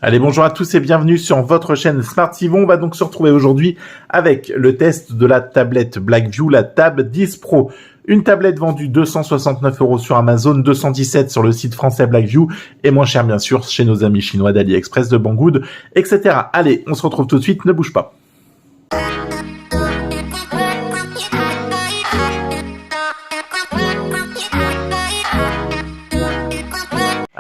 Allez, bonjour à tous et bienvenue sur votre chaîne Smart TV. On va donc se retrouver aujourd'hui avec le test de la tablette Blackview, la Tab 10 Pro. Une tablette vendue 269 € sur Amazon, 217 sur le site français Blackview et moins cher bien sûr chez nos amis chinois d'AliExpress, de Banggood, etc. Allez, on se retrouve tout de suite, ne bouge pas.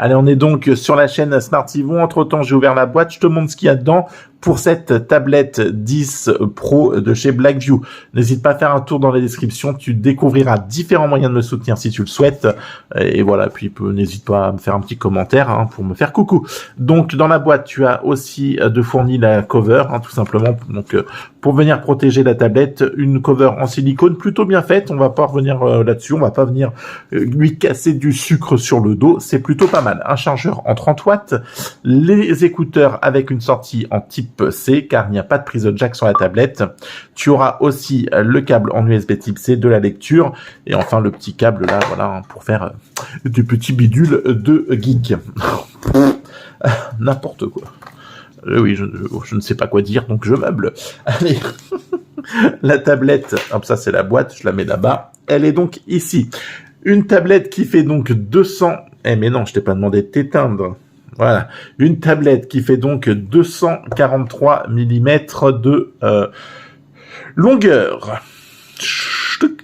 Allez, on est donc sur la chaîne Smart TV. Entre-temps, j'ai ouvert la boîte. Je te montre ce qu'il y a dedans pour cette tablette 10 Pro de chez Blackview. N'hésite pas à faire un tour dans la description. Tu découvriras différents moyens de me soutenir si tu le souhaites. Et voilà, puis n'hésite pas à me faire un petit commentaire pour me faire coucou. Donc, dans la boîte, tu as aussi de fourni la cover, tout simplement. Donc, pour venir protéger la tablette, une cover en silicone plutôt bien faite. On va pas revenir là-dessus. On va pas venir lui casser du sucre sur le dos. C'est plutôt pas mal. Un chargeur en 30 watts, les écouteurs avec une sortie en type C, car il n'y a pas de prise de jack sur la tablette. Tu auras aussi le câble en USB type C, de la lecture, et enfin le petit câble là, voilà, pour faire des petits bidules de geek. N'importe quoi. Oui, je ne sais pas quoi dire, donc je meuble. Allez, la tablette, hop, ça c'est la boîte, je la mets là-bas. Elle est donc ici. Une tablette qui fait donc 200... mais non, je t'ai pas demandé de t'éteindre. Voilà. Une tablette qui fait donc 243 mm de longueur.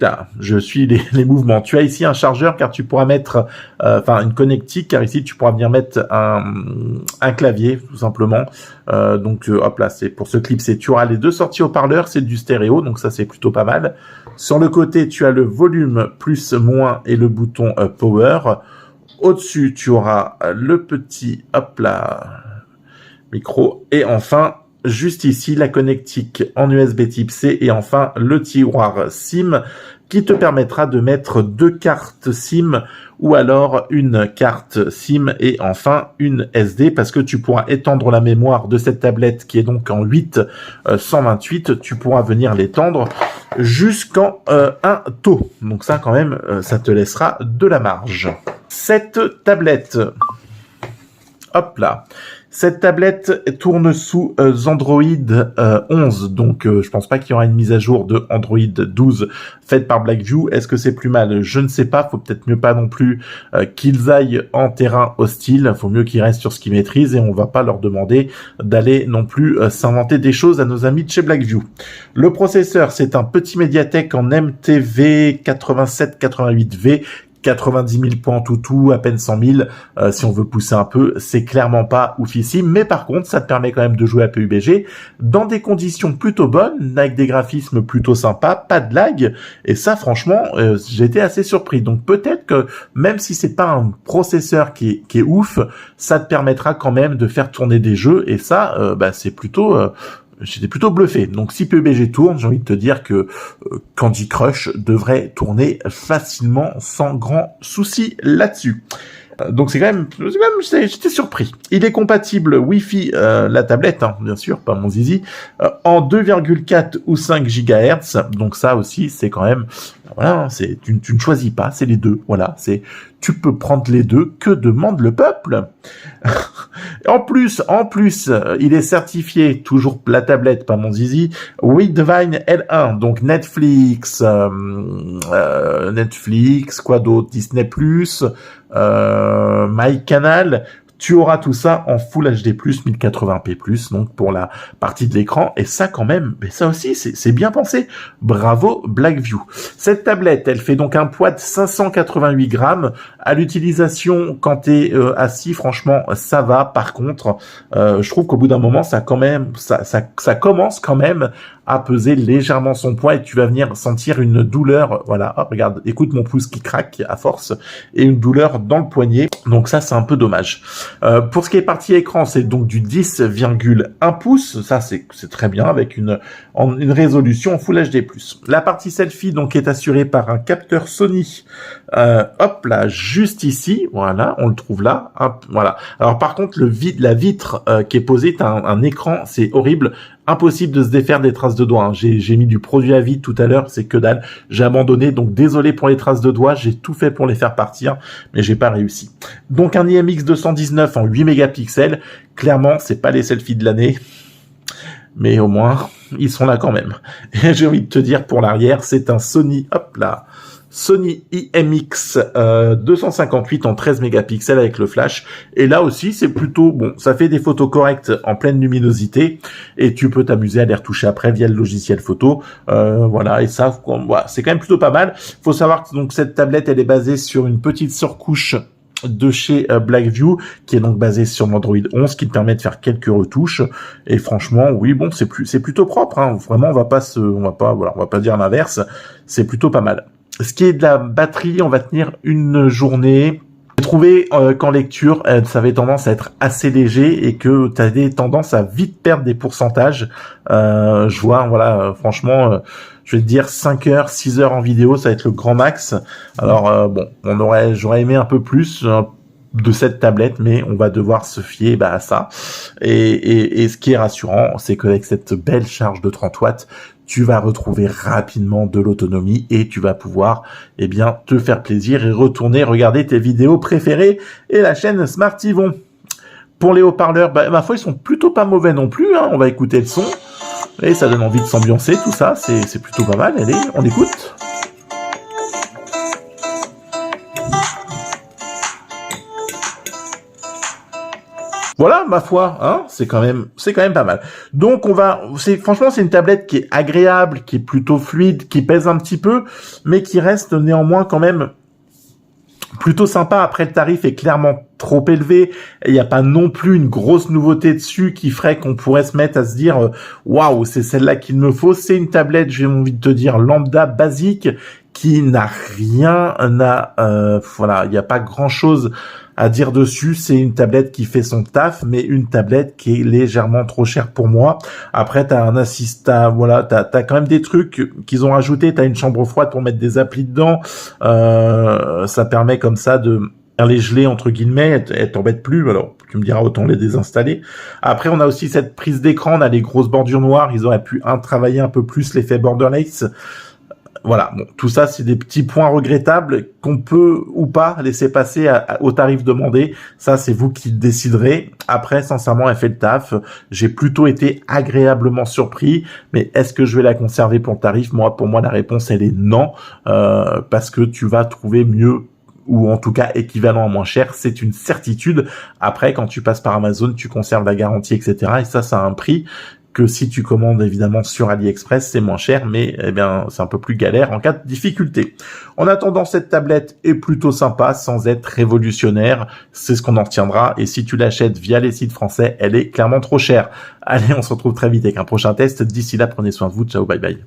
Là, je suis les mouvements. Tu as ici un chargeur car tu pourras mettre, une connectique, car ici tu pourras venir mettre un clavier tout simplement. Donc hop là, c'est pour ce clip, tu auras les deux sorties haut-parleurs, c'est du stéréo, donc ça c'est plutôt pas mal. Sur le côté, tu as le volume plus moins et le bouton power. Au-dessus, tu auras le petit, hop là, micro. Et enfin, juste ici, la connectique en USB type C. Et enfin, le tiroir SIM qui te permettra de mettre deux cartes SIM ou alors une carte SIM et enfin une SD, parce que tu pourras étendre la mémoire de cette tablette qui est donc en 8/128. Tu pourras venir l'étendre jusqu'en 1 taux. Donc ça, quand même, ça te laissera de la marge. Cette tablette, hop là, cette tablette tourne sous Android 11, donc je pense pas qu'il y aura une mise à jour de Android 12 faite par Blackview. Est-ce que c'est plus mal? Je ne sais pas, faut peut-être mieux pas non plus qu'ils aillent en terrain hostile, faut mieux qu'ils restent sur ce qu'ils maîtrisent et on va pas leur demander d'aller non plus s'inventer des choses à nos amis de chez Blackview. Le processeur, c'est un petit Mediatek en MTV 8788V, 90 000 points tout, à peine 100 000, si on veut pousser un peu, c'est clairement pas oufissime, mais par contre, ça te permet quand même de jouer à PUBG dans des conditions plutôt bonnes, avec des graphismes plutôt sympas, pas de lag, et ça, franchement, j'ai été assez surpris. Donc peut-être que, même si c'est pas un processeur qui est ouf, ça te permettra quand même de faire tourner des jeux, et ça, c'est plutôt... J'étais plutôt bluffé. Donc si PUBG tourne, j'ai envie de te dire que Candy Crush devrait tourner facilement sans grand souci là-dessus. Donc j'étais surpris. Il est compatible Wi-Fi, la tablette, bien sûr, pas mon zizi, en 2,4 ou 5 GHz. Donc ça aussi, c'est quand même, voilà, tu ne choisis pas, c'est les deux. Voilà, tu peux prendre les deux. Que demande le peuple? En plus, il est certifié, toujours la tablette, pas mon zizi, Widevine L1, donc Netflix, quoi d'autre, Disney+, MyCanal. Tu auras tout ça en Full HD+, 1080p+, donc pour la partie de l'écran. Et ça, quand même, mais ça aussi, c'est bien pensé. Bravo, Blackview. Cette tablette, elle fait donc un poids de 588 grammes. À l'utilisation, quand t'es assis, franchement, ça va. Par contre, je trouve qu'au bout d'un moment, ça commence quand même à peser légèrement son poids et tu vas venir sentir une douleur. Voilà, hop, regarde, écoute mon pouce qui craque à force et une douleur dans le poignet. Donc ça, c'est un peu dommage. Pour ce qui est partie écran, c'est donc du 10,1 pouces. Ça, c'est très bien avec une résolution Full HD+. La partie selfie, donc, est assurée par un capteur Sony. Hop là, juste ici. Voilà, on le trouve là. Hop, voilà. Alors par contre, la vitre qui est posée, t'as un écran, c'est horrible. impossible de se défaire des traces de doigts. Hein. J'ai mis du produit à vide tout à l'heure, c'est que dalle. J'ai abandonné, donc désolé pour les traces de doigts. J'ai tout fait pour les faire partir, mais j'ai pas réussi. Donc un IMX 219 en 8 mégapixels. Clairement, c'est pas les selfies de l'année, mais au moins ils sont là quand même. Et j'ai envie de te dire pour l'arrière, c'est un Sony, hop là. Sony IMX 258 en 13 mégapixels avec le flash. Et là aussi, c'est plutôt bon. Ça fait des photos correctes en pleine luminosité et tu peux t'amuser à les retoucher après via le logiciel photo. Voilà, et ça, voilà, c'est quand même plutôt pas mal. Faut savoir que donc cette tablette, elle est basée sur une petite surcouche de chez Blackview, qui est donc basée sur Android 11, qui te permet de faire quelques retouches. Et franchement, oui, bon, c'est plutôt propre. Hein. Vraiment, on va pas dire l'inverse. C'est plutôt pas mal. Ce qui est de la batterie, on va tenir une journée. J'ai trouvé qu'en lecture, ça avait tendance à être assez léger et que tu avais tendance à vite perdre des pourcentages. Je vois, voilà, franchement, je vais te dire 5 heures, 6 heures en vidéo, ça va être le grand max. Alors bon, j'aurais aimé un peu plus de cette tablette, mais on va devoir se fier à ça. Et ce qui est rassurant, c'est qu'avec cette belle charge de 30 watts, tu vas retrouver rapidement de l'autonomie et tu vas pouvoir, te faire plaisir et retourner regarder tes vidéos préférées et la chaîne Smart Yvon. Pour les haut-parleurs, ma foi, ils sont plutôt pas mauvais non plus, hein. On va écouter le son et ça donne envie de s'ambiancer, tout ça, c'est plutôt pas mal. Allez, on écoute. Voilà, ma foi, hein, c'est quand même pas mal. Donc franchement, c'est une tablette qui est agréable, qui est plutôt fluide, qui pèse un petit peu, mais qui reste néanmoins quand même plutôt sympa. Après, le tarif est clairement trop élevé. Il n'y a pas non plus une grosse nouveauté dessus qui ferait qu'on pourrait se mettre à se dire waouh, c'est celle-là qu'il me faut. C'est une tablette, j'ai envie de te dire, lambda, basique, qui n'a rien voilà, il n'y a pas grand-chose à dire dessus. C'est une tablette qui fait son taf, mais une tablette qui est légèrement trop chère pour moi. Après, t'as un assistant, voilà, t'as quand même des trucs qu'ils ont rajouté. T'as une chambre froide pour mettre des applis dedans. Ça permet comme ça de les geler entre guillemets. Elle t'embête plus. Alors, tu me diras, autant les désinstaller. Après, on a aussi cette prise d'écran. On a les grosses bordures noires. Ils auraient pu travailler un peu plus l'effet borderlace. Voilà, bon, tout ça, c'est des petits points regrettables qu'on peut ou pas laisser passer au tarif demandé. Ça, c'est vous qui déciderez. Après, sincèrement, elle fait le taf. J'ai plutôt été agréablement surpris. Mais est-ce que je vais la conserver pour le tarif? Pour moi, la réponse, elle est non. Parce que tu vas trouver mieux, ou en tout cas équivalent à moins cher, c'est une certitude. Après, quand tu passes par Amazon, tu conserves la garantie, etc. Et ça a un prix que si tu commandes évidemment sur AliExpress, c'est moins cher, mais c'est un peu plus galère en cas de difficulté. En attendant, cette tablette est plutôt sympa, sans être révolutionnaire, c'est ce qu'on en retiendra, et si tu l'achètes via les sites français, elle est clairement trop chère. Allez, on se retrouve très vite avec un prochain test, d'ici là, prenez soin de vous, ciao, bye bye.